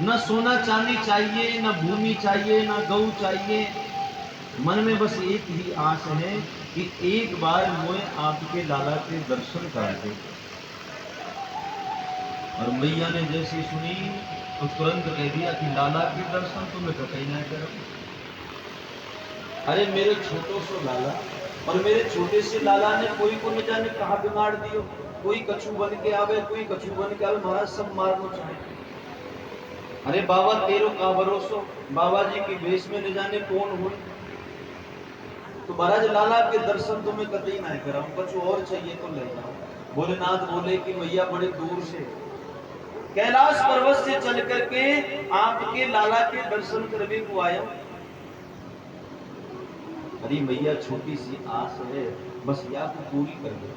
न सोना चांदी चाहिए, न भूमि चाहिए, न गऊ चाहिए। मन में बस एक ही आस है कि एक बार मुझे आपके लाला के दर्शन करा दे। और मैया ने जैसी सुनी तो तुरंत कह दिया कि लाला के दर्शन तो मैं कतई ना करूं। अरे मेरे छोटो सो लाला, और मेरे छोटे से लाला ने कोई को न जाने कहा बिगाड़ दियो। कोई कछू बन के आवे, कोई कछू बन के आवे, महाराज सब मारनो चाहे। अरे बाबा तेरो का भरोसो, बाबा जी के वेश में न जाने कौन हो। तो महाराज लाला के दर्शन तो मैं कतई ना कराऊं, कुछ और चाहिए तो ले जाओ। भोलेनाथ बोले कि मैया बड़े दूर से कैलाश पर्वत से चल करके आपके लाला के दर्शन करने को आया। अरे मैया छोटी सी आस है, बस या तो पूरी कर दो।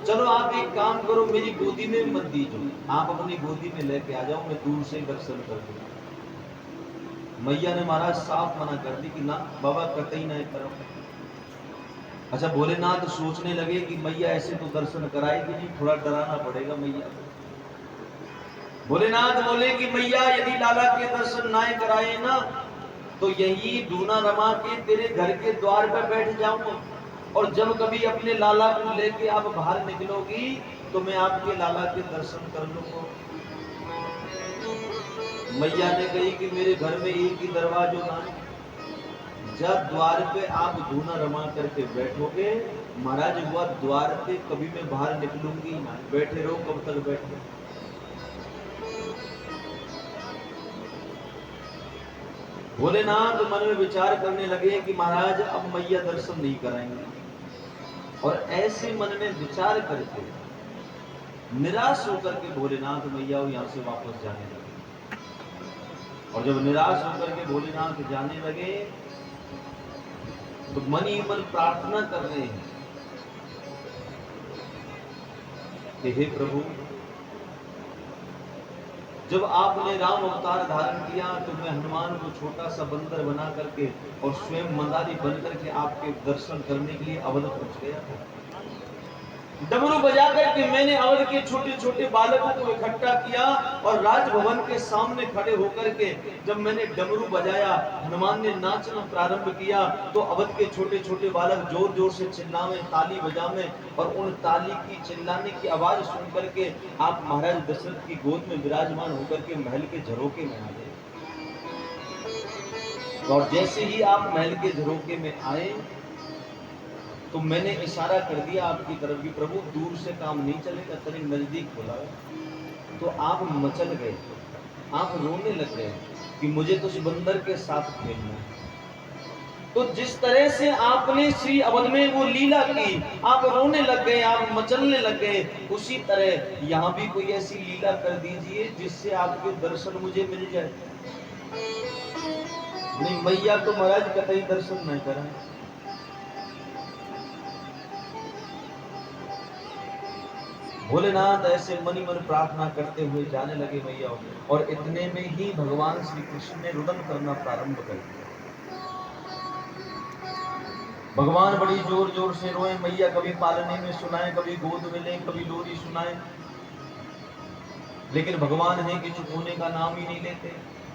चलो आप एक काम करो, मेरी गोदी में मत दीजिए, आप अपनी गोदी में लेके आ जाओ, मैं दूर से दर्शन कर दूंगा। मैया ने महाराज साफ मना कर दी कि ना बाबा कतई ना करो। अच्छा भोलेनाथ सोचने लगे कि मैया ऐसे तो दर्शन कराएगी नहीं, थोड़ा डराना पड़ेगा मैया। भोलेनाथ बोले कि मैया यदि लाला के दर्शन ना कराए ना तो यही दूना रमा के तेरे घर के द्वार पर बैठ जाऊंगा, और जब कभी अपने लाला को लेके आप बाहर निकलोगी तो मैं आपके लाला के दर्शन कर लूंगा। मैया ने कही कि मेरे घर में एक ही दरवाजा ना, जब द्वार पे आप दूना रमा करके बैठोगे महाराज हुआ द्वार पे कभी मैं बाहर निकलूंगी ना, बैठे रहो कब तक बैठे। भोलेनाथ मन में विचार करने लगे कि महाराज अब मैया दर्शन नहीं कराएंगे, और ऐसे मन में विचार करके निराश होकर के भोलेनाथ मैया यहां से वापस जाने लगे। और जब निराश होकर के भोलेनाथ जाने लगे तो मन ही मन प्रार्थना कर रहे हैं कि हे प्रभु, जब आपने राम अवतार धारण किया तो मैं हनुमान को छोटा सा बंदर बना करके और स्वयं मंदारी बन करके आपके दर्शन करने के लिए अवध पहुंच गया था। डमरू बजा करके मैंने अवध के छोटे छोटे बालकों को इकट्ठा किया, और राजभवन के सामने खड़े होकर के जब मैंने डमरू बजाया, हनुमान ने नाचना प्रारंभ किया, तो अवध के छोटे छोटे बालक जोर जोर से चिल्लावे, ताली बजावे, और उन ताली की चिल्लाने की आवाज सुन करके आप महाराज दशरथ की गोद में विराजमान होकर के महल के झरोके में आ गए। और जैसे ही आप महल के झरोके में आए तो मैंने इशारा कर दिया आपकी तरफ कि प्रभु दूर से काम नहीं चलेगा, तनिक नजदीक बुलाओ। तो आप मचल गए, आप रोने लग गए कि मुझे तो उस बंदर के साथ खेलना है। तो जिस तरह से आपने श्री अवध में वो लीला की, आप रोने लग गए, आप मचलने लग गए, उसी तरह यहाँ भी कोई ऐसी लीला कर दीजिए जिससे आपके दर्शन मुझे मिल जाए। नहीं मैया तो महाराज कतई दर्शन नहीं करा। भोलेनाथ ऐसे मन ही मन प्रार्थना करते हुए जाने लगे मैया, और इतने में ही भगवान श्री कृष्ण ने रुदन करना प्रारंभ कर दिया। भगवान बड़ी जोर जोर से रोए, मैया कभी पालने में सुनाए, कभी गोद में ले, कभी लोरी सुनाए, लेकिन भगवान है कि चुप होने का नाम ही नहीं लेते।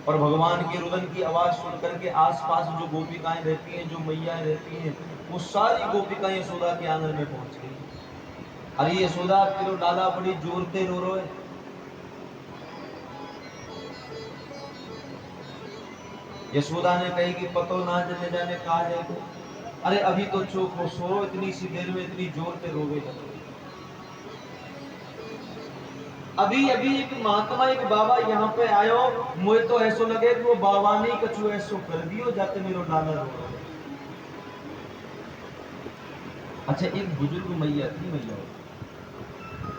और भगवान के रुदन की आवाज सुन करके आसपास जो गोपिकाएं रहती हैं, जो मैया रहती हैं, वो सारी गोपिकाएं यशोदा के आंगन में पहुंच गई। अरे यशोदा तेरो लाला बड़ी जोर से रो रहे। यशोदा ने कही कि पतो ना जने जाने कहा जाए तो, अरे अभी तो चुप हो, सो इतनी सी देर में इतनी जोर से रोवे लगे। अभी अभी एक महात्मा एक बाबा यहाँ पे आयो, मुझे तो ऐसो लगे कि वो बाबा ने कछु ऐसो कर दियो जाते मेरो लाला रो रहे। अच्छा एक बुजुर्ग मैया थी मैया,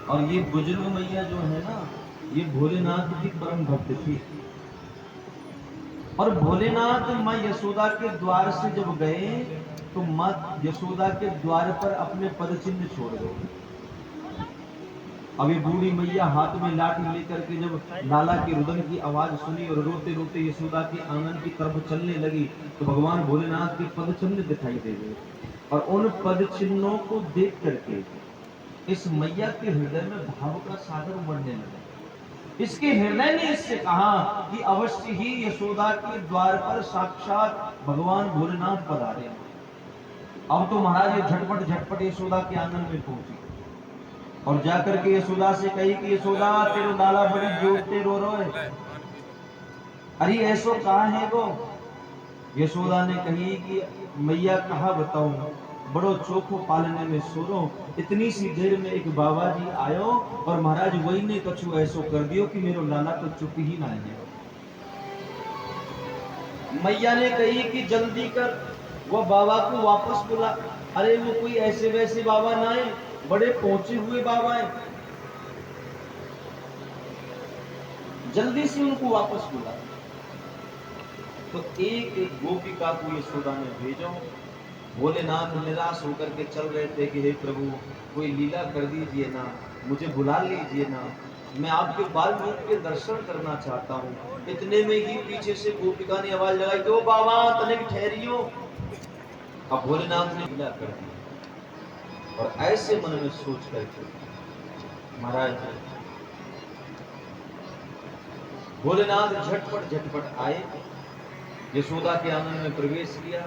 और ये बुजुर्ग मैया जो है ना, ये भोलेनाथ की परम भक्त थी। और भोलेनाथ माँ यशोदा के द्वार से जब गए तो माँ यशोदा के द्वार पर अपने पद चिन्ह छोड़ गए। अभी बूढ़ी मैया हाथ में लाठी लेकर के जब लाला के रुदन की आवाज सुनी और रोते रोते यशोदा के आंगन की तरफ चलने लगी, तो भगवान भोलेनाथ के पद चिन्ह दिखाई दे गए। और उन पद चिन्हों को देख करके इस मैया के हृदय में भाव का सागर बढ़ने लगा। इसके हृदय ने इससे कहा कि अवश्य ही यशोदा के द्वार पर साक्षात भगवान भोलेनाथ पधारे। अब तो महाराज ये झटपट झटपट यशोदा के आंगन में पहुंची और जाकर के यशोदा से कही कि यशोदा तेरो लाला बड़ी जोतते रो रो है। अरे ऐसो कहा है वो? यशोदा ने कही कि मैया कहा बताऊं, बड़ो चोखो पालने में सोरो, इतनी सी देर में एक बाबा जी आयो और महाराज वही ने कछु ऐसो कर दियो कि मेरो लाला तो चुप ही ना है। मैया ने कही कि जल्दी कर, वो बाबा को वापस बुला। अरे वो कोई ऐसे वैसे बाबा ना है, बड़े पहुंचे हुए बाबा है, जल्दी से उनको वापस बुला। तो एक एक गोपिका को यशोदा ने भेजो। भोलेनाथ निराश होकर के चल रहे थे कि हे प्रभु कोई लीला कर दीजिए ना, मुझे बुला लीजिए ना, मैं आपके बाल रूप के दर्शन करना चाहता हूँ। इतने में ही पीछे से गोपिका ने आवाज लगाई कि ओ बाबा तनिक ठहरियो। अब भोलेनाथ ने लीला कर दी और ऐसे मन में सोच करके महाराज भोलेनाथ झटपट झटपट आए, यशोदा के आंगन में प्रवेश किया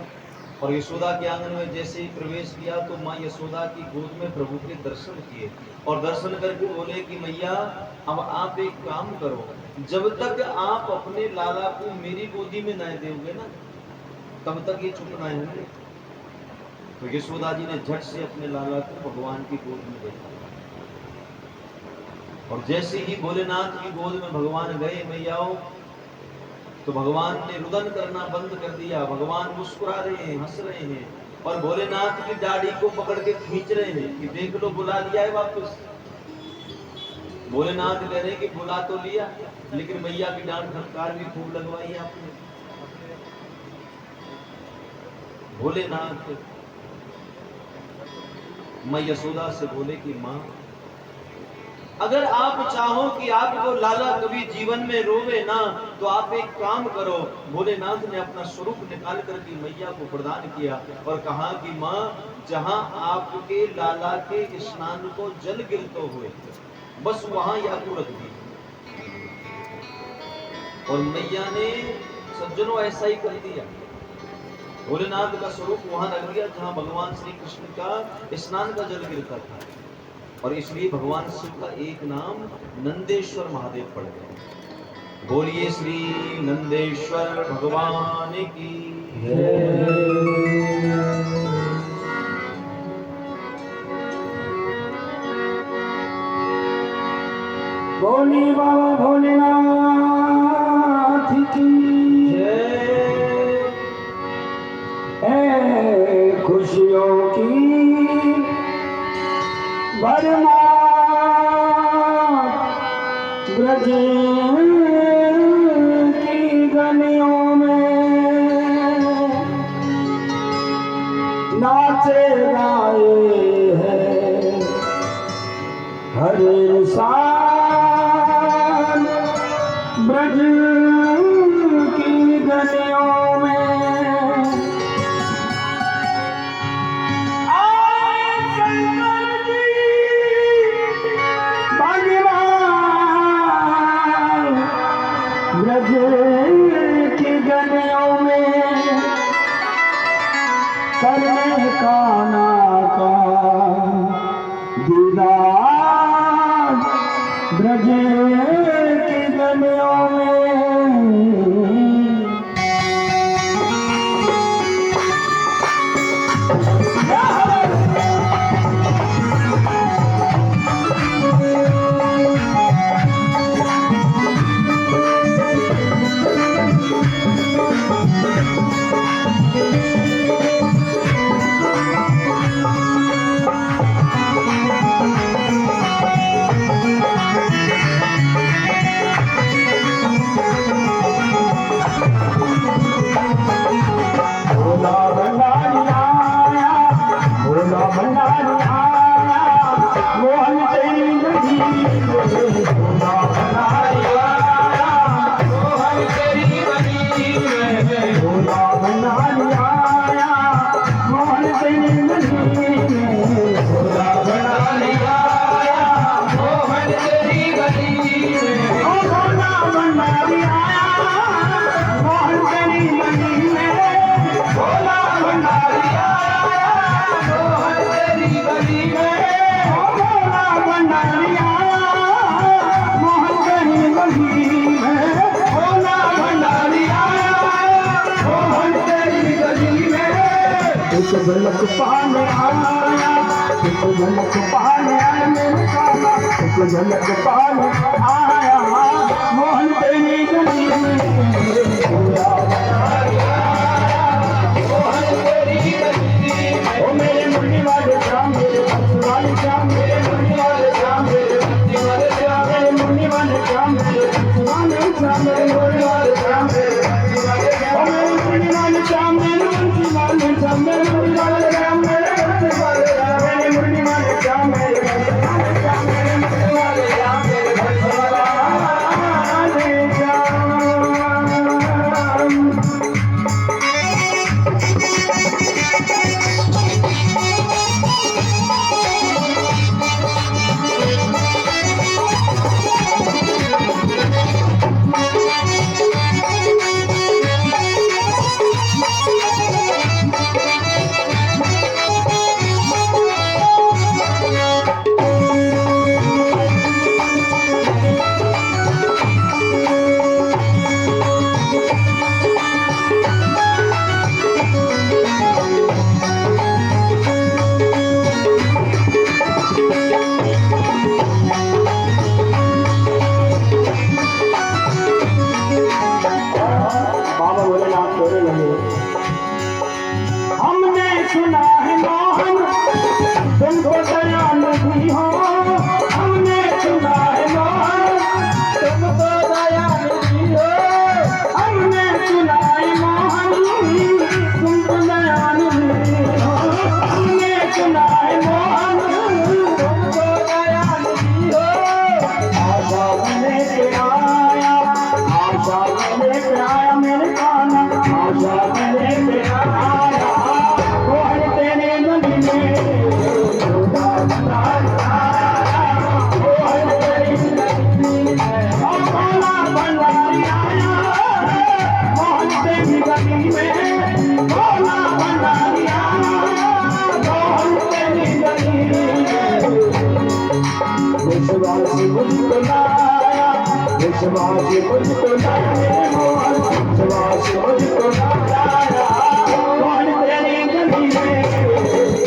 और यशोदा के आंगन में जैसे ही प्रवेश किया तो माँ यशोदा की गोद में प्रभु के दर्शन किए और दर्शन करके बोले कि मैया अब आप एक काम करो, जब तक आप अपने लाला को मेरी गोदी में न दोगे ना तब तक ये चुप ना होंगे। तो यशोदा जी ने झट से अपने लाला को भगवान की गोद में देखा और जैसे ही भोलेनाथ की गोद में भगवान गए मैयाओं, तो भगवान ने रुदन करना बंद कर दिया। भगवान मुस्कुरा रहे हैं, हंस रहे हैं और भोलेनाथ की दाढ़ी को पकड़ के खींच रहे हैं कि देख लो बुला लिया है वापस। भोलेनाथ कह रहे हैं कि बुला तो लिया, लेकिन मैया की डांट फटकार भी खूब लगवाई आपने। भोलेनाथ मां यशोदा से बोले कि मां अगर आप चाहो कि आपको लाला कभी जीवन में रोवे ना तो आप एक काम करो। भोलेनाथ ने अपना स्वरूप निकाल करके मैया को प्रदान किया और कहा कि मां जहां आपके लाला के स्नान को जल गिरते हुए बस वहां या को रख दी। और मैया ने सज्जनों ऐसा ही कर दिया, भोलेनाथ का स्वरूप वहां रख दिया जहां भगवान श्री कृष्ण का स्नान का जल गिरता था। और इसलिए भगवान शिव का एक नाम नंदेश्वर महादेव पड़ गया। बोलिए श्री नंदेश्वर भगवान की जय। बोली बाबा भोलेनाथ की जय। खुशियों की बरमा ब्रज की गलियों में नाचे गाए हैं हर इंसान ब्रज की गलियों में। ब्रज की गलियों में करने कान्हा का दीदार ब्रज की गलियों में। झलक पाने आया, एक झलक पाने आया मेरे काना, एक झलक पाने आया मोहन तेरी गली में मोहन तेरी गली में। ओ मेरे मुरली वाले श्याम, मेरे बंसी वाले श्याम, मेरे मुरली वाले श्याम, मेरे बंसी वाले श्याम, मेरे मुरली वाले श्याम, मेरे बंसी वाले श्याम, मेरे मुरली वाले श्याम, मेरे बंसी वाले श्याम, ओ मेरे मुरली वाले श्याम, मेरे बंसी वाले श्याम, मेरे मुरली वाले श्याम, मेरे बंसी वाले श्याम, मेरे मुरली वाले श्याम, मेरे बंसी वाले श्याम, मेरे मुरली वाले श्याम, मेरे बंसी वाले श्याम। हमने सुना है मोहन तुमको दयाल भी हो, हमने सुना है मोहन तुमको दयाल भी हो, हमने सुना है मोहन तुमको दयाल भी हो, हमने सुना है मोहन तुमको दयाल भी हो। आशा लेके आया, आशा लेके आया मेरे काना, आशा लेके आया मोहन तेरे गली में मोहन तेरी गली में। भोला भंडारी आया मोहन तेरी गली में, भोला भंडारी आया मोहन तेरी गली में। विश्वास मुझको लाया, विश्वास मुझको लाया मेरे मोहन, विश्वास मुझको लाया मोहन तेरी गली में।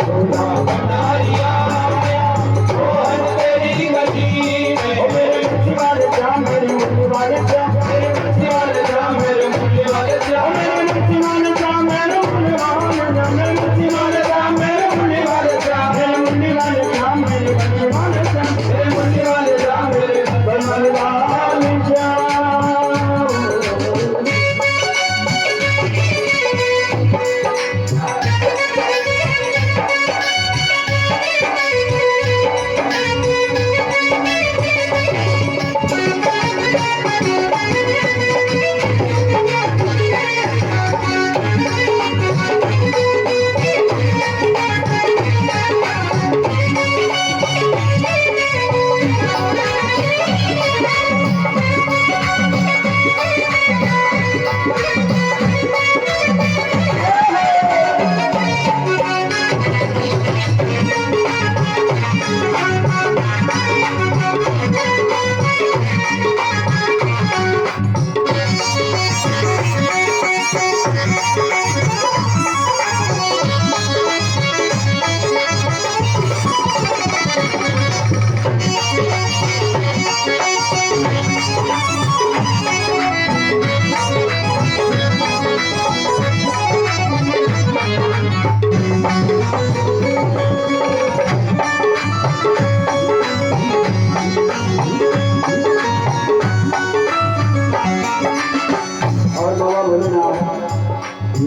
भोला भंडारी आया मोहन तेरी गली में। ओ मेरे बंसी वाले श्याम, मेरे मुरली वाले श्याम, मेरे बंसी वाले श्याम, मेरे मुरली वाले श्याम, मेरे बंसी वाले श्याम, मेरे मुरली वाले श्याम, मेरे बंसी वाले श्याम, मेरे मुरली वाले श्याम, मेरे मुरली वाले श्याम, मेरे बंसी वाले श्याम, मेरे मुरली वाले श्याम, मेरे बंसी वाले श्याम।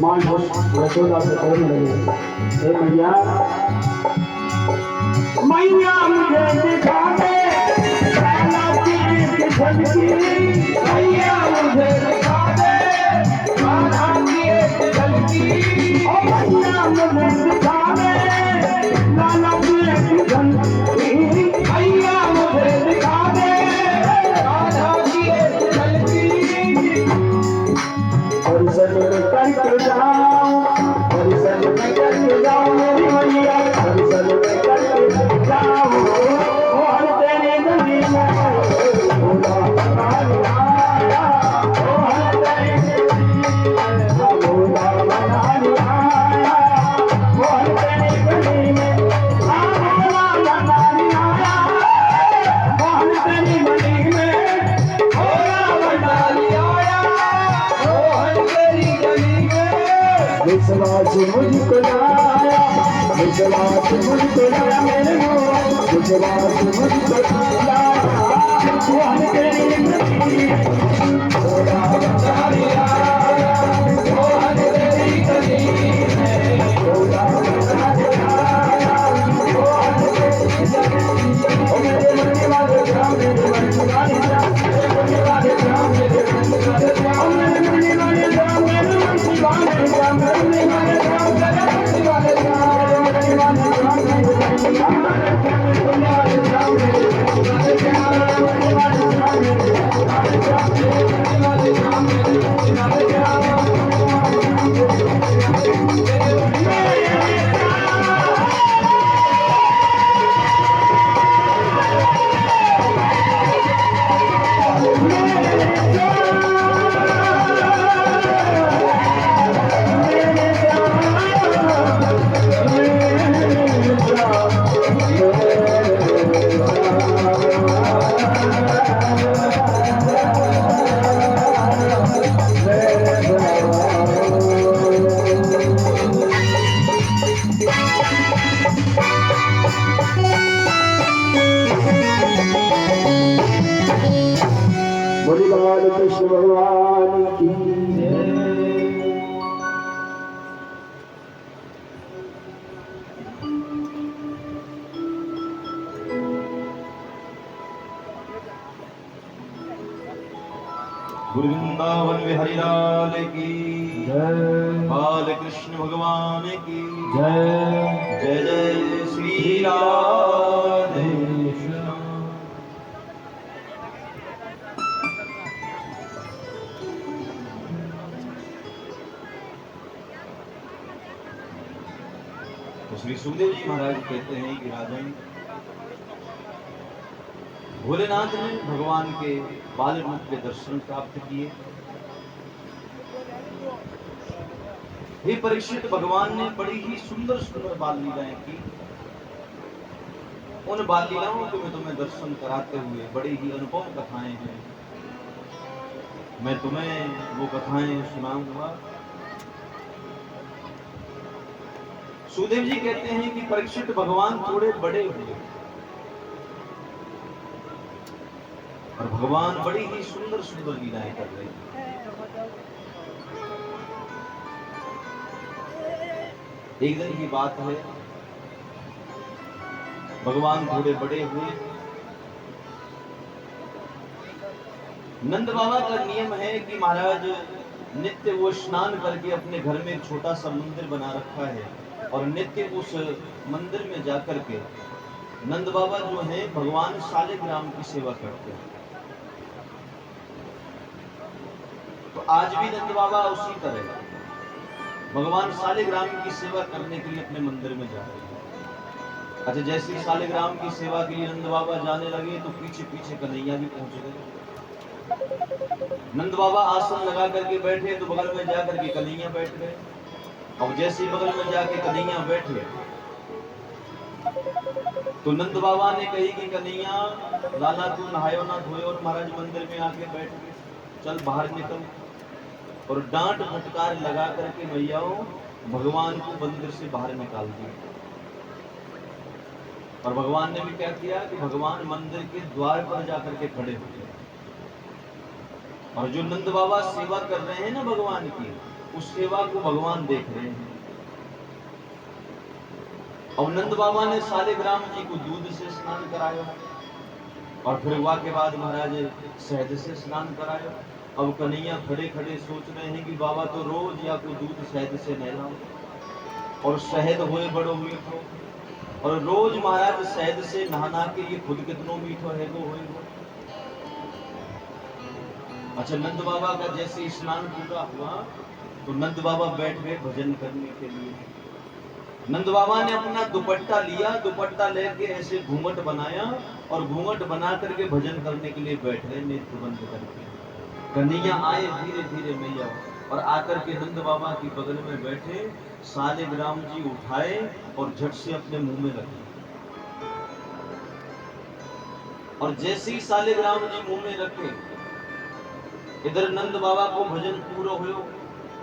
मान यशोदा से कहने लगे, हे मैया मैया मुझे दिखा दे काला की एक झलकी, मैया मुझे दिखा दे काला की एक झलकी, ओ मैया मुझे दिखा दे काला की एक झलकी, मैया मुझे दिखा दे काला की एक झलकी। परिसर में करके जाओ, परिसर में करके जाओ मेरी मैया, परिसर में करके जाओ मोहन तेरी गली में। भोला भंडारी आया मोहन तेरी गली में, भोला भंडारी आया मोहन विश्वास मुझको लाया, विश्वास मुझको लाया मेरे मोहन, विश्वास मुझको लाया। मोहन तेरी कली थोड़ा बता दिया, मोहन तेरी कली है थोड़ा बता दिया, मोहन तेरी कली। ओ मेरे मन वाले श्याम, मेरे मन वाले श्याम, मेरे मन वाले श्याम, मेरे मन वाले श्याम, ओ मेरे मन वाले श्याम, मेरे मन वाले श्याम, मेरे मन वाले श्याम, मेरे मन वाले श्याम, मेरे मन वाले श्याम, मेरे मन वाले श्याम, मेरे मन वाले श्याम, मेरे मन वाले श्याम, मेरे मन वाले श्याम, मेरे मन वाले श्याम, मेरे मन वाले बोली कृष्ण भगवान की जय। वृंदावन बिहारी लाल की जय, बाल कृष्ण भगवान की जय, जय जय श्री राधे कृष्ण। तो श्री सुखदेव जी महाराज कहते हैं कि राजन, भोलेनाथ ने भगवान के बाल रूप के दर्शन प्राप्त किए। हे परीक्षित, भगवान ने बड़ी ही सुंदर सुंदर बाल लीलाएं की। उन बाल लीलाओं को मैं तुम्हें दर्शन कराते हुए बड़ी ही अनुपम कथाएं हैं, मैं तुम्हें वो कथाएं सुनाऊंगा। सुखदेव जी कहते हैं कि परीक्षित, भगवान थोड़े बड़े हुए और भगवान बड़ी ही सुंदर सुंदर लीलाएं कर रहे थे। एक दिन की बात है, भगवान थोड़े बड़े हुए। नंद बाबा का नियम है कि महाराज नित्य वो स्नान करके अपने घर में एक छोटा सा मंदिर बना रखा है और नित्य उस मंदिर में जाकर के नंद बाबा जो है भगवान शालिग्राम की सेवा करते हैं। तो आज भी नंद बाबा उसी तरह भगवान शालिग्राम की सेवा करने के लिए अपने मंदिर में जा रहे हैं। अच्छा, जैसे ही शालिग्राम की सेवा के लिए नंद बाबा जाने लगे तो पीछे पीछे कन्हैया भी पहुंच गए। नंद बाबा आसन लगा करके बैठे तो बगल में जाकर के कन्हैया बैठ गए। अब जैसे ही बगल में जाके कन्हैया बैठे तो नंद बाबा ने कही कि कन्हैया, लाला तू नहायो ना धोयो और महाराज मंदिर में आके बैठ गए, चल बाहर निकल। और डांट फटकार लगा करके मैयाओं भगवान को मंदिर से बाहर निकाल दिया। और भगवान ने भी क्या किया कि भगवान मंदिर के द्वार पर जाकर के खड़े हो गए। और जो नंद बाबा सेवा कर रहे हैं ना भगवान की, उस सेवा को भगवान देख रहे हैं। और नंद बाबा ने शालिग्राम जी को दूध से स्नान कराया और फिर वह के बाद महाराज शहद से स्नान कराया। अब कन्हैया खड़े खड़े सोच रहे हैं कि बाबा तो रोज या को दूध शहद से नहलाओ और शहद हुए बड़ो मीठो, और रोज महाराज शहद से नहाना के ये खुद कितनो मीठो है वो होए। अच्छा, नंद बाबा का जैसे स्नान पूरा हुआ तो नंद बाबा बैठ गए भजन करने के लिए। नंद बाबा ने अपना दुपट्टा लिया, दुपट्टा लेके ऐसे घूंघट बनाया और घूंघट बना करके भजन करने के लिए बैठ गए नेत्र बंद करके। कन्हैया आए धीरे धीरे मैया और आकर के नंद बाबा की बगल में बैठे, शालिग्राम जी उठाए और झट से अपने मुंह में रखे। और जैसे ही शालिग्राम जी मुंह में रखे, इधर नंद बाबा को भजन पूरा हुआ,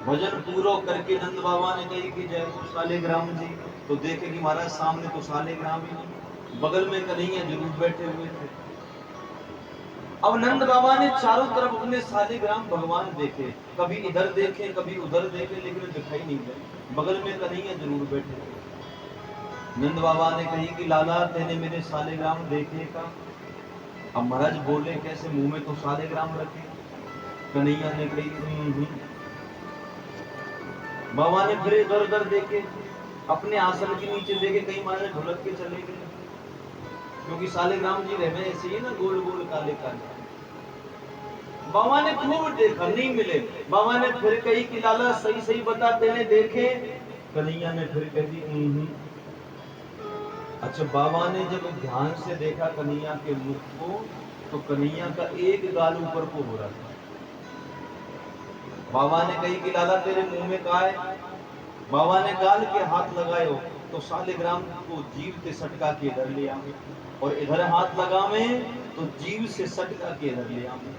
भजन पूरा करके नंद बाबा ने कही कि जय हो शालिग्राम जी, तो देखे कि महाराज सामने तो शालिग्राम ही नहीं, बगल में कन्हैया जरूर बैठे हुए थे। अब नंद बाबा ने चारों तरफ अपने शालिग्राम भगवान देखे, कभी इधर देखे कभी उधर देखे, लेकिन दिखाई नहीं दे, बगल में कन्हैया जरूर बैठे थे। नंद बाबा ने कही कि लाला तेने मेरे शालिग्राम देखे का? अब महाराज बोले कैसे, मुंह में तो शालिग्राम रखे। कन्हैया ने कही बाबा ने फिर इधर उधर देखे, अपने आसन के नीचे देखे, कहीं महाराज ढुलक के चले गए, क्योंकि शालिग्राम जी रहे ऐसे ही ना गोल गोल काले काले। बाबा ने खूब देखा नहीं मिले, बाबा ने फिर कही कि लाला सही सही बता तेने देखे? कन्हैया ने फिर कह दी अच्छा। बाबा ने जब ध्यान से देखा कन्हैया के मुख को, तो कन्हैया का एक गाल ऊपर को हो रहा था। बाबा ने कही कि लाला तेरे मुंह में क्या है? बाबा ने गाल के हाथ लगाए हो तो शालिग्राम को जीभ से सटका के इधर ले आवे, और इधर हाथ लगावे तो जीभ से सटका के इधर ले आवे।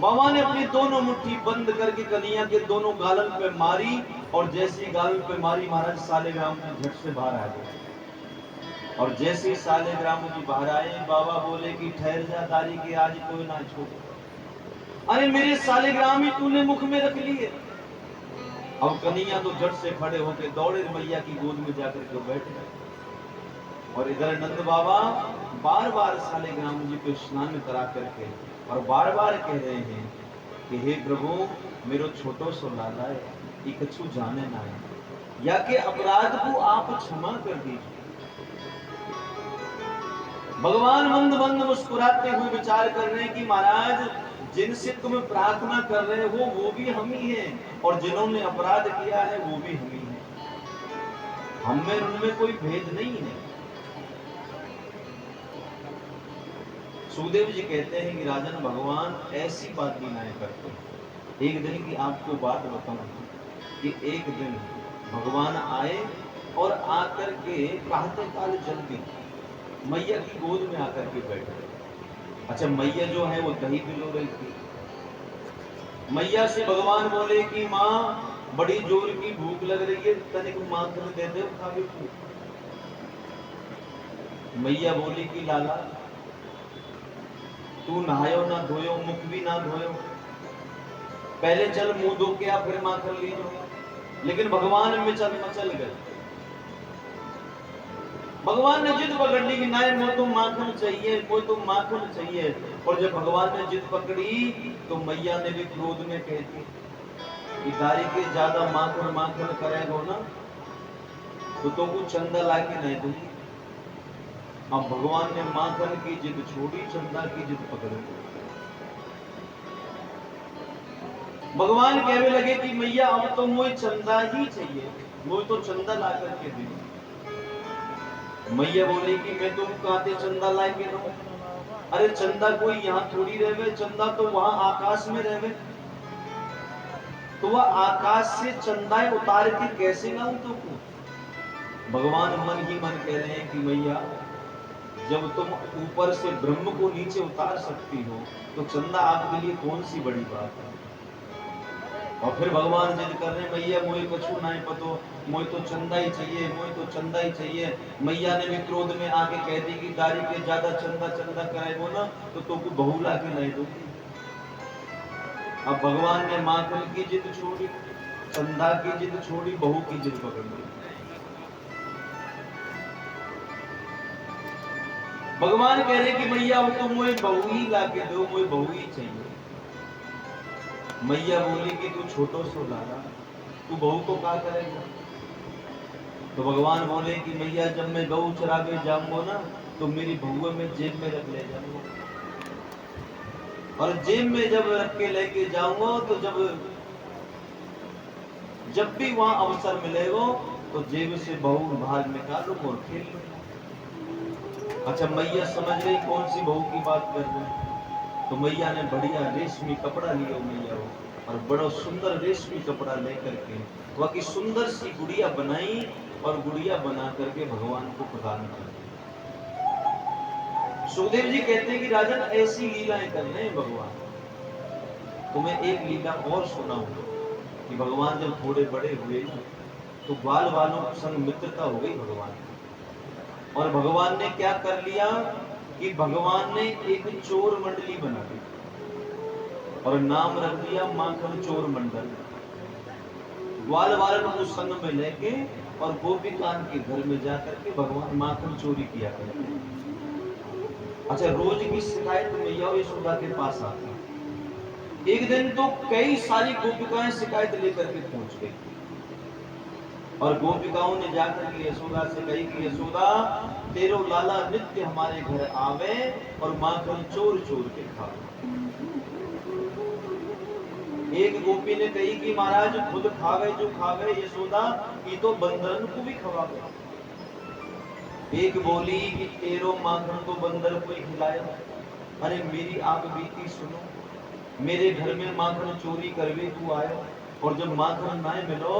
बाबा ने अपनी दोनों मुट्ठी बंद करके कन्हैया के दोनों गालन पे मारी, और जैसे गालन पे मारी महाराज शालिग्राम झट से बाहर आ गए। और जैसे ही शालिग्राम जी बाहर आए, बाबा बोले कि ठहर जा दारी के, आज कोई ना छोड़। अरे मेरे शालिग्राम ही तूने मुख में रख लिए। अब कन्हैया तो झट से खड़े होकर दौड़े मैया की गोद में जाकर के बैठ गए, और इधर नंद बाबा बार बार शालिग्राम जी को स्नान करा करके और बार बार कह रहे हैं कि हे प्रभु मेरो छोटो सो लाला है, ये कछु जाने ना है, या के अपराध को आप क्षमा कर दीजिए। भगवान मंद मंद मुस्कुराते हुए विचार कर रहे हैं कि महाराज जिनसे तुम प्रार्थना कर रहे हो वो भी हम ही हैं, और जिन्होंने अपराध किया है वो भी हम ही हैं, हम में उनमें कोई भेद नहीं है। सुखदेव जी कहते हैं कि राजन भगवान ऐसी बात भी नहीं करते। एक दिन की आपको बात बताऊं कि एक दिन भगवान आए और आकर के प्रातः काल जल्दी मैया की गोद में आकर के बैठे। अच्छा, मैया जो है वो दही पिलो रही थी। मैया से भगवान बोले कि माँ बड़ी जोर की भूख लग रही है, तनिक माखन दे दे खावे को। मैया बोली कि लाला तू नहायो ना धोयो, मुख भी ना धोयो, पहले चल मुंह धो के आ फिर माखन ले जाओ। लेकिन भगवान में मचल गए। भगवान ने जिद पकड़ ली कि नहीं मुझे तो माखन चाहिए, मुझे तो माखन चाहिए। और जब भगवान ने जिद पकड़ी तो मैया ने भी क्रोध में कह दी कि दारी के ज्यादा माखन माखन करेगा ना तो कुछ चंदा लाके नहीं दूंगी। अब भगवान ने माखन की जिद छोड़ी, चंदा की जिद पकड़ी। भगवान कहने लगे कि मैया अब तो मुझे चंदा ही चाहिए, मुझे तो चंदा ला करके दे। मैया बोली कि मैं तुम कहते चंदा ला के दो। अरे चंदा कोई यहाँ थोड़ी रहे, चंदा तो वहां आकाश में रहे, तो वह आकाश से चंदा उतार के कैसे लाऊं तुमको? भगवान मन ही मन कह रहे हैं कि मैया जब तुम ऊपर से ब्रह्म को नीचे उतार सकती हो तो चंदा आपके लिए कौन सी बड़ी बात है। और फिर भगवान जिद कर रहे, मैया मुझे कछु नहीं पतो, मुझे तो चंदा ही चाहिए, मुझे तो चंदा ही चाहिए। मैया ने भी क्रोध में आके कह दी कि दारी के ज्यादा चंदा चंदा कराएगो ना तो तुमको बहू ला के नहीं दूंगी। अब भगवान ने माखन की जिद छोड़ी, चंदा की जिद छोड़ी, बहू की जिद पकड़ ली। भगवान कह रहे कि मैया वो तो मुझे बहू ही ला के दो, मुझे बहू ही चाहिए। मैया बोली कि तू छोटो सो लाला, तू बहू को क्या करेगा? तो भगवान बोले कि मैया जब मैं गऊ चरावे जाऊंगा ना तो मेरी बहू में जेब में रख ले जाऊंगा, और जेब में जब रख के लेके जाऊंगा तो जब भी वहां अवसर मिलेगा तो जेब से बहू बाहर निकालो और खेल लो। अच्छा, मैया समझ गई कौन सी बहू की बात कर रहे हैं। तो मैया ने बढ़िया रेशमी कपड़ा लिया मैया हो, और बड़ा सुंदर रेशमी कपड़ा लेकर के वह की सुंदर सी गुड़िया बनाई, और गुड़िया बना करके भगवान को प्रदान कर। सुखदेव जी कहते हैं कि राजन ऐसी लीलाएं कर रहे हैं भगवान। तुम्हें एक लीला और सुनाऊंगा। कि भगवान जब थोड़े बड़े हुए ना, तो ग्वाल वालों के संग मित्रता हो गई भगवान की। और भगवान ने क्या कर लिया कि भगवान ने एक चोर मंडली बना दी और नाम रख दिया माखन चोर मंडल। ग्वाल वालन को संग में लेके और गोपिकान के घर में जाकर के भगवान माखन चोरी किया करते। अच्छा, रोज की शिकायत मैया यशोदा के पास आती। एक दिन तो कई सारी गोपिकाएं शिकायत लेकर के पहुंच गई और गोपिकाओं ने जाकर के यशोदा से कही कि यशोदा, तेरो लाला नित्य हमारे घर आवे और माखन चोर चोर के खावे। एक गोपी ने कही कि महाराज खुद खावे जो खावे यशोदा, ये तो बंदरन को भी खवावे। एक बोली कि तेरो माखन तो बंदर को ही खिलाया। अरे मेरी आप बीती सुनो, मेरे घर में माखन चोरी करवे तू आयो और जब माखन ना मिलो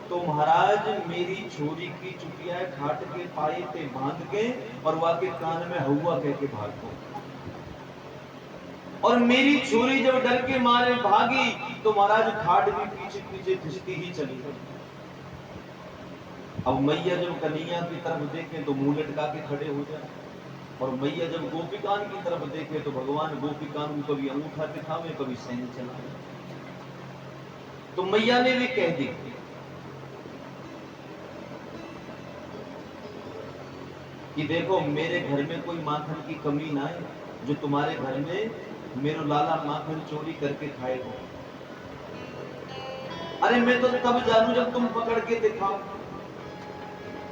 तो महाराज मेरी छोरी की चुटिया खाट के पाए ते बांध के और वाके कान में हुआ कह के भाग गो। और मेरी छोरी जब डर के मारे भागी तो महाराज खाट भी पीछे पीछे खिसती ही चली गई। अब मैया जब कन्हैया की तरफ देखे तो मुंह लटका के खड़े हो जाए और मैया जब गोपिकान की तरफ देखे तो भगवान गोपिकान को कभी अंगूठा दिखावे कभी सैन चलावे। तो मैया ने भी कह दी कि देखो मेरे घर में कोई माखन की कमी ना है, जो तुम्हारे घर में मेरो लाला माखन चोरी करके खाएगा। अरे मैं तो तब जानू जब तुम पकड़ के दिखाओ।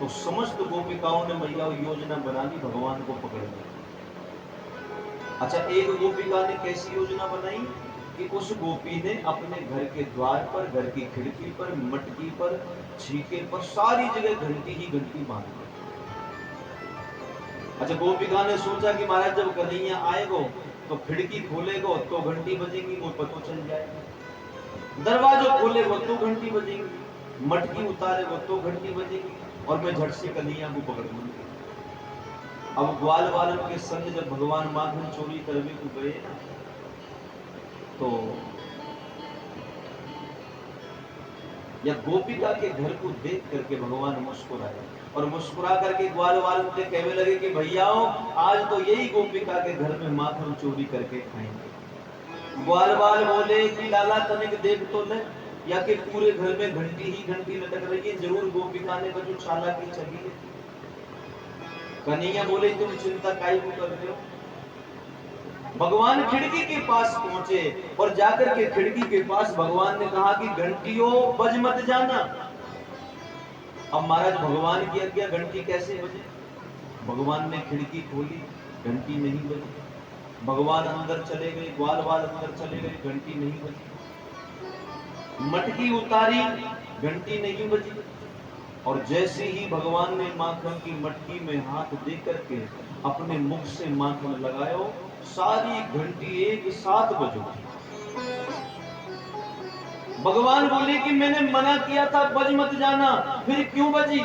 तो समस्त गोपिकाओं ने मैया योजना बना ली भगवान को पकड़ने। अच्छा, एक गोपिका ने कैसी योजना बनाई कि उस गोपी ने अपने घर के द्वार पर, घर की खिड़की पर, मटकी पर, छीके पर सारी जगह घंटी ही घंटी बांध दी। अच्छा, गोपिका ने सोचा कि महाराज जब कन्हैया आएगो तो खिड़की खोलेगो तो घंटी बजेगी, वो पतो चल जाएगा। दरवाजा खोलेगो तो घंटी बजेगी, मटकी उतारेगो तो घंटी बजेगी और मैं झट से कन्हैया को पकड़ लूंगी। अब ग्वाल वालन के संग जब भगवान माखन चोरी करने को गए ना, तो या गोपिका के घर को देख करके भगवान मुस्कुराए और मुस्कुरा करके ग्वाल वालन से कहने लगे कि भैयाओ, आज तो यही गोपिका के घर में माखन चोरी करके खाएंगे। ग्वाल वाल बोले कि लाला तनिक देख तो ले, या कि पूरे घर में घंटी ही घंटी लटक रही है, जरूर गोपिका ने कुछ चालाकी चली है। कन्हैया बोले तुम चिंता काहे को कर रहे हो। भगवान खिड़की के पास पहुंचे और जाकर के खिड़की के पास भगवान ने कहा कि घंटियों बज मत जाना। अब महाराज भगवान की आज्ञा, घंटी कैसे बजे। भगवान ने खिड़की खोली, घंटी नहीं बजी। भगवान अंदर चले गए, ग्वाल वाल अंदर चले गए, घंटी नहीं बजी। मटकी उतारी, घंटी नहीं बजी। और जैसे ही भगवान ने माखन की मटकी में हाथ दे करके अपने मुख से माखन लगायो, सारी घंटी एक साथ बजो। भगवान बोले कि मैंने मना किया था बज मत जाना, फिर क्यों बजी।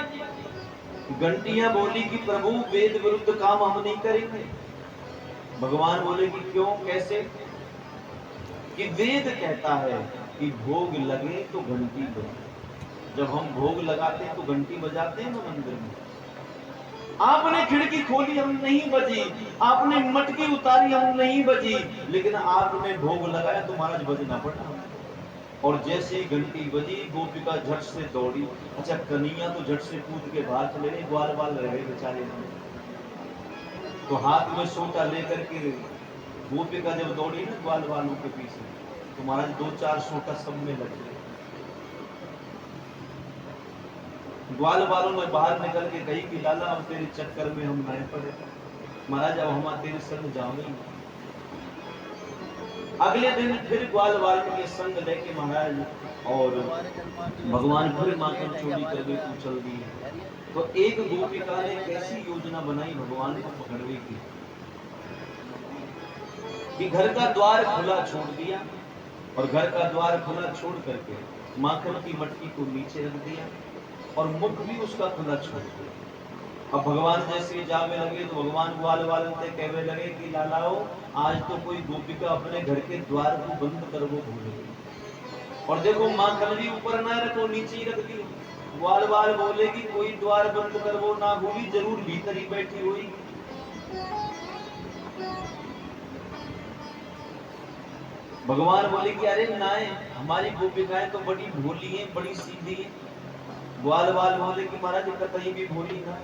घंटियां बोली कि प्रभु वेद विरुद्ध काम हम नहीं करेंगे। भगवान बोले कि क्यों, कैसे। कि वेद कहता है कि भोग लगे तो घंटी बजे। जब हम भोग लगाते हैं तो घंटी बजाते हैं ना मंदिर में। आपने खिड़की खोली, हम नहीं बजी। आपने मटकी उतारी, हम नहीं बजी। लेकिन आपने भोग लगाया तो महाराज बजना पड़ा। और जैसे ही घंटी बजी, गोपिका झट से दौड़ी। अच्छा, कन्हैया तो झट से कूद के बाहर चले गए, ग्वाल वाल रह गए बेचारे। तो हाथ में सोटा लेकर के गोपिका जब दौड़ी ना ग्वाल वालों के पीछे, तो महाराज 2-4 सोटा सब में लग गए। ग्वाल वालों ने बाहर निकल के कही कि लाला, अब तेरे चक्कर में हम नहीं पड़े। महाराज अब हम तेरे संग जाओगे। अगले दिन फिर ग्वाल वालों के संग लेके महाराज और भगवान फिर माखन चोरी करके तू चल दिए। तो एक गोपिका ने कैसी योजना बनाई भगवान को पकड़ने की कि घर का द्वार खुला छोड़ दिया और घर का द्वार खुला छोड़ करके माखन की मटकी को नीचे रख दिया और मुख भी उसका खुला छोड़ दिया। अब भगवान जैसे जावे लगे तो भगवान ग्वाल वालन से कहने लगे कि लालाओ, आज तो कोई गोपिका अपने घर के द्वार को बंद कर वो भूल गई। और देखो माखन भी ऊपर ना रखो, नीचे ही रख दी। ग्वाल बाल बोले कि कोई द्वार बंद कर वो ना भूली, जरूर भीतर ही बैठी हुई। भगवान बोले कि अरे नाए, हमारी गोपिकाएं तो बड़ी भोली हैं, बड़ी सीधी हैं। ग्वाल बाल बोले कि महाराज कतई भी भोली ना,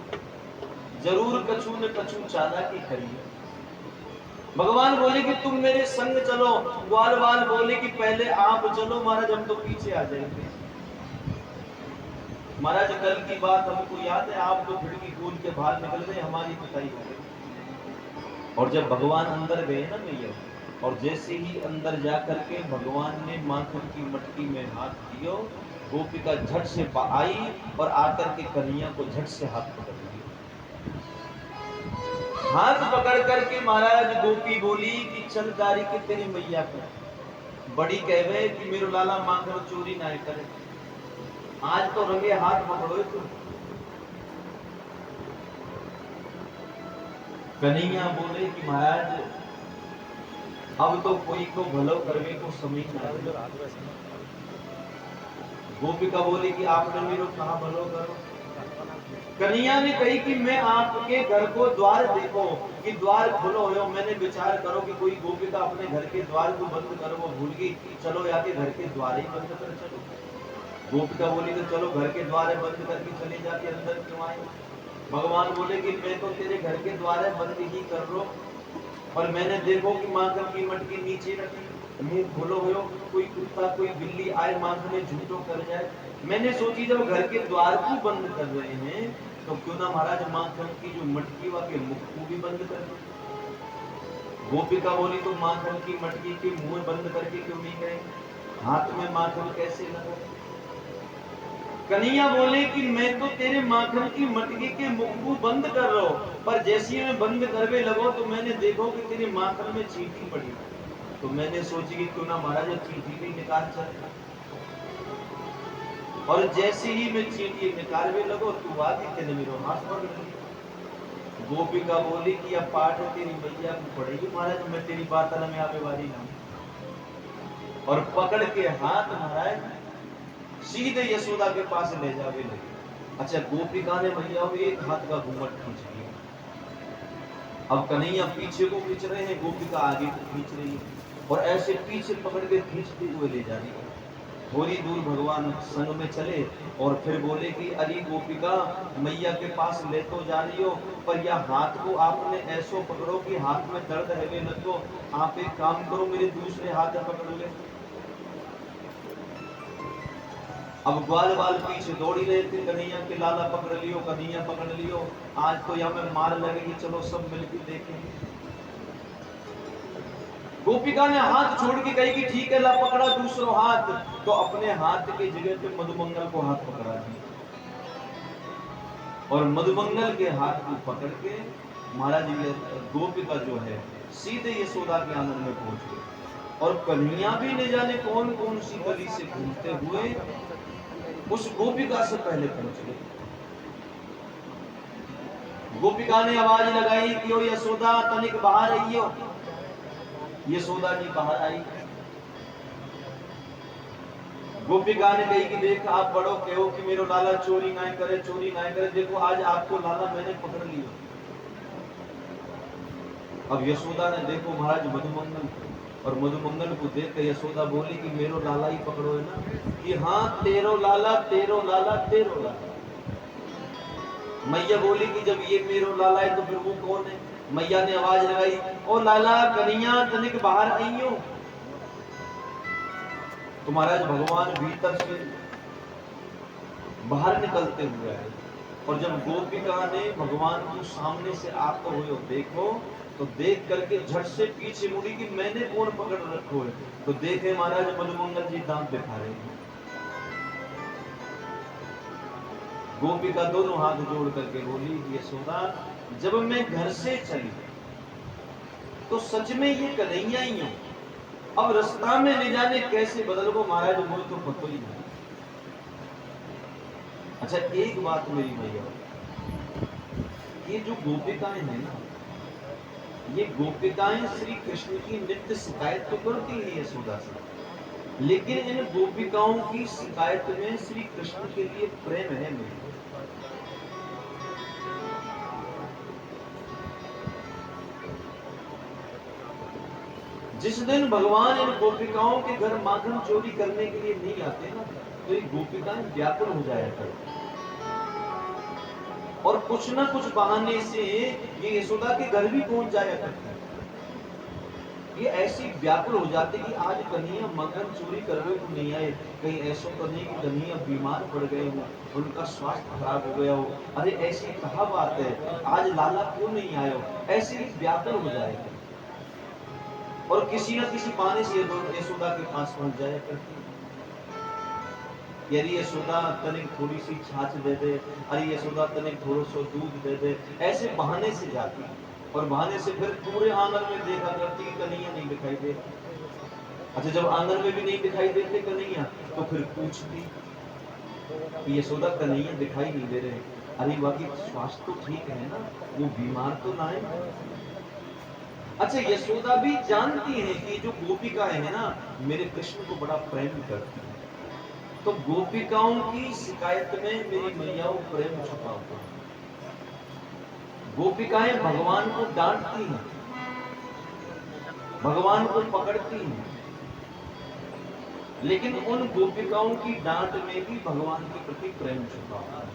जरूर कछु न कछु चालाकी करी है। भगवान बोले कि तुम मेरे संग चलो। ग्वाल बाल बोले कि पहले आप चलो महाराज, हम तो पीछे आ जाएंगे। महाराज कल की बात हमको याद है, आप तो खिड़की खोल के बाहर निकल गए, हमारी पिटाई हो गई। और जब भगवान अंदर गए ना मैया, और जैसे ही अंदर जा करके भगवान ने माखन की मटकी में हाथ दियो, गोपिका झट से आई और आकर के कन्हैया को झट से हाथ पकड़ लिया। हाथ पकड़ करके महाराज गोपी बोली कि चल दारी के तेरी मैया को बड़ी कहवे कि मेरो लाला माखन चोरी ना करे, आज तो रंगे हाथ पकड़ो तुम। कन्हैया बोले कि महाराज अब तो कोई को भलो करवे को समय ना। गोपिका बोली कि आपने मेरो कहा भलो करो। कन्हैया ने कही कि मैं आपके घर को द्वार देखो कि द्वार खुलो हो, मैंने विचार करो कि कोई गोपिका अपने घर के द्वार को बंद करो वो भूल गई, चलो याके घर के द्वार ही बंद कर चलो। गोपिका बोली तो चलो घर के द्वार बंद करके चले जाके अंदर क्यों आए। भगवान बोले कि मैं तो तेरे घर के द्वार बंद ही कर रो, और मैंने देखो कि माखन की मटकी नीचे रखी, मुंह खोलो हो, कोई कुत्ता कोई बिल्ली आए माखन में झूठो कर जाए। मैंने सोची जब घर के द्वार को बंद कर रहे हैं तो क्यों ना महाराज माखन की जो मटकी वाके मुख को भी बंद कर दो। गोपिका बोली तो माखन की मटकी के मुंह बंद करके क्यों नहीं गए, हाथ में माखन कैसे लगा। कन्हैया बोले कि मैं तो तेरे माखन की मटकी के मुख को बंद कर रहा हूं, पर जैसे मैं बंद करवे लगो तो मैंने देखो कि तेरे माखन में चींटी पड़ी, तो मैंने सोची कि क्यों ना महाराज चींटी भी निकाल चल। और जैसे ही मैं चींटी निकालवे लगो तू आके तेने मेरो हाथ पकड़ लिया। गोपिका बोली कि अब पाठ तेरी मैया को पड़ेगी महाराज, मैं तेरी बात में आवे वाली ना। और पकड़ के हाथ महाराज सीधे यशोदा के पास ले जावे लगे। अच्छा गोपिका ने भैया एक हाथ का घूंघट खींच लिया। अब कन्हैया पीछे को खींच रहे हैं, गोपिका आगे को खींच रही है, और ऐसे पीछे पकड़ के खींचते हुए ले जा रही है। थोड़ी दूर भगवान संग में चले और फिर बोले कि अरे गोपिका मैया के पास ले तो जा रही हो, पर यह हाथ को आपने ऐसो पकड़ो कि हाथ में दर्द है न, तो आप एक काम करो मेरे दूसरे हाथ में पकड़ ले। अब ग्वाल बाल पीछे दौड़ी रहे थे, कन्हैया के लाला पकड़ लियो, कन्हैया पकड़ लियो, आज तो यहाँ में मार लगेगी, चलो सब मिलकर देखेंगे। गोपिका ने हाथ छोड़ के कही कि ठीक है ला पकड़ा दूसरा हाथ, तो अपने हाथ के जगह पे मधुमंगल को हाथ पकड़ा दिया, और मधुमंगल के हाथ को पकड़ के महाराज गोपिका जो है सीधे यशोदा के आंगन में पहुंच गए। और कन्हैया भी न जाने कौन कौन सी गली से घूमते हुए उस गोपिका से पहले पहुंच गए। गोपिका ने आवाज लगाई कि ओ यशोदा तनिक बाहर आइयो। यशोदा जी बाहर आई। गोपिका ने कही कि देख आप बड़ो कहो कि मेरो लाला चोरी ना करे, चोरी ना करे, देखो आज आपको लाला मैंने पकड़ लिया। अब यशोदा ने देखो महाराज मधुमंगल, और मधुमंगल को देख कर यशोदा बोली कि मेरो लाला ही पकड़ो है ना, कि हाँ तेरो लाला तेरो लाला तेरो लाला। मैया बोली कि जब ये मेरो लाला है तो फिर वो कौन है। मैया ने आवाज लगाई ओ लाला कन्हैया तनिक बाहर आइयो। तो महाराज भगवान भीतर से बाहर निकलते हुए आए, और जब गोपिका ने भगवान को सामने से आते हुए देखो तो देख करके झट से पीछे मुड़ी कि मैंने कौन पकड़ रखो है, तो देखे महाराज मधुमंगल जी दांत दिखा रहे हैं। गोपिका दोनों हाथ जोड़ करके बोली यशोदा जब मैं घर से चली तो सच में ये कन्हैया ही हूं, अब रास्ता में ले जाने कैसे बदल को महाराज मुझे तो पता ही नहीं। अच्छा एक बात मेरी भैया, ये जो गोपिकाएं हैं ना, ये गोपिकाएं श्री कृष्ण की नित्य शिकायत तो करती है यशोदा से, लेकिन इन गोपिकाओं की शिकायत में श्री कृष्ण के लिए प्रेम है नहीं। जिस दिन भगवान इन गोपिकाओं के घर माखन चोरी करने के लिए नहीं आते ना, तो ये गोपिकाएं व्याकुल हो जाया करती और कुछ ना कुछ बहाने से ये यशोदा के घर भी पहुंच जाया करती। ये ऐसी व्याकुल हो जाती कि आज कन्हैया माखन चोरी करने को नहीं आए, कहीं ऐसा तो नहीं कि कन्हैया बीमार पड़ गए हो, उनका स्वास्थ्य खराब हो गया हो, अरे ऐसी कहा बात है, आज लाला क्यों नहीं आए हो, ऐसे ही व्याकुल हो जाएगा और किसी न किसी बहाने से यशोदा के पास पहुंच जाया करती। यदि यशोदा तनिक थोड़ी सी छाछ दे दे, अरे यशोदा तनिक थोड़ा सा दूध दे दे, ऐसे बहाने से जाती और बहाने से फिर पूरे आंगन में देखा करती कि कन्हैया नहीं दिखाई दे। अच्छा, जब आंगन में भी नहीं दिखाई देते कन्हैया, तो फिर पूछती कि यशोदा कन्हैया दिखाई नहीं दे रहे, अरे बाकी स्वास्थ्य तो ठीक है ना, वो बीमार तो ना है। अच्छा, यशोदा भी जानती है कि जो गोपिकाएं है ना, मेरे कृष्ण को बड़ा प्रेम करती है, तो गोपिकाओं की शिकायत में मेरी मैया प्रेम छुपा हुआ है। गोपिकाएं भगवान को डांटती हैं, भगवान को पकड़ती हैं, लेकिन उन गोपिकाओं की डांट में भी भगवान के प्रति प्रेम छुपा हुआ है।